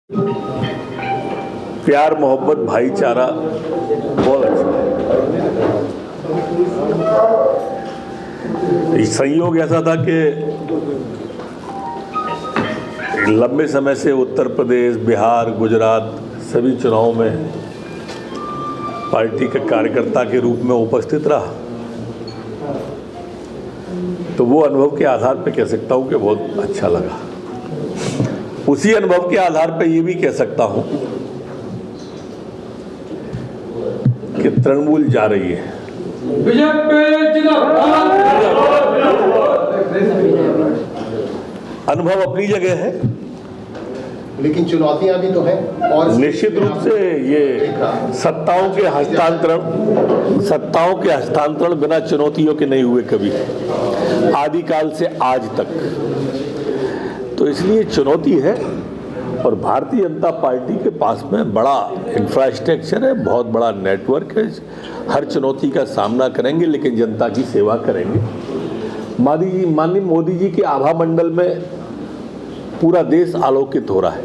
प्यार मोहब्बत भाईचारा बहुत अच्छा है। संयोग ऐसा था कि लंबे समय से उत्तर प्रदेश, बिहार, गुजरात सभी चुनावों में पार्टी के कार्यकर्ता के रूप में उपस्थित रहा, तो वो अनुभव के आधार पर कह सकता हूँ कि बहुत अच्छा लगा। उसी अनुभव के आधार पर ये भी कह सकता हूँ कि तृणमूल जा रही है। अनुभव अपनी जगह है, लेकिन चुनौतियां भी तो हैं। और निश्चित रूप से ये सत्ताओं के हस्तांतरण बिना चुनौतियों के नहीं हुए कभी, आदिकाल से आज तक। तो इसलिए चुनौती है और भारतीय जनता पार्टी के पास में बड़ा इंफ्रास्ट्रक्चर है, बहुत बड़ा नेटवर्क है। हर चुनौती का सामना करेंगे, लेकिन जनता की सेवा करेंगे। माननीय मोदी जी के आभा मंडल में पूरा देश आलोकित हो रहा है।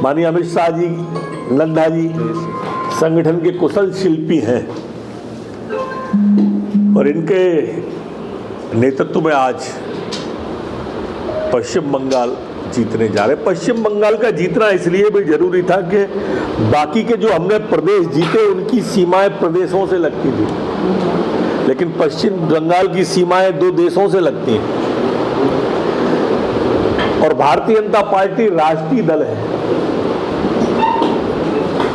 माननीय अमित शाह जी, नड्डा जी संगठन के कुशल शिल्पी हैं और इनके नेतृत्व में आज पश्चिम बंगाल जीतने जा रहे। पश्चिम बंगाल का जीतना इसलिए भी जरूरी था कि बाकी के जो हमने प्रदेश जीते उनकी सीमाएं प्रदेशों से लगती थी, लेकिन पश्चिम बंगाल की सीमाएं दो देशों से लगती हैं। और भारतीय जनता पार्टी राष्ट्रीय दल है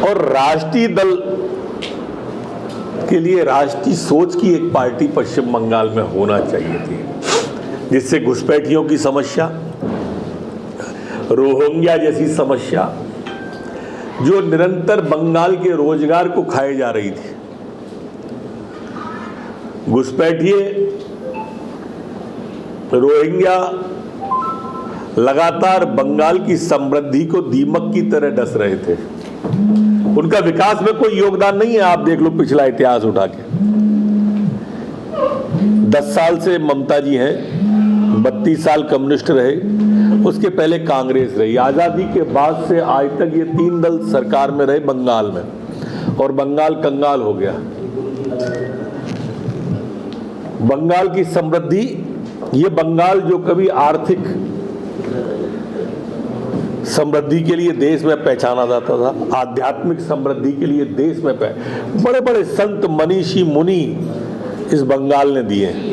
और राष्ट्रीय दल के लिए राष्ट्रीय सोच की एक पार्टी पश्चिम बंगाल में होना चाहिए थी, जिससे घुसपैठियों की समस्या, रोहिंग्या जैसी समस्या जो निरंतर बंगाल के रोजगार को खाए जा रही थी, घुसपैठिए, रोहिंग्या लगातार बंगाल की समृद्धि को दीमक की तरह डस रहे थे। उनका विकास में कोई योगदान नहीं है। आप देख लो पिछला इतिहास उठा के, 10 साल से ममता जी हैं, 32 साल कम्युनिस्ट रहे, उसके पहले कांग्रेस रही। आजादी के बाद से आज तक ये 3 दल सरकार में रहे बंगाल में, और बंगाल कंगाल हो गया। बंगाल की समृद्धि, ये बंगाल जो कभी आर्थिक समृद्धि के लिए देश में पहचाना जाता था, आध्यात्मिक समृद्धि के लिए देश में बड़े बड़े संत, मनीषी, मुनि इस बंगाल ने दिए।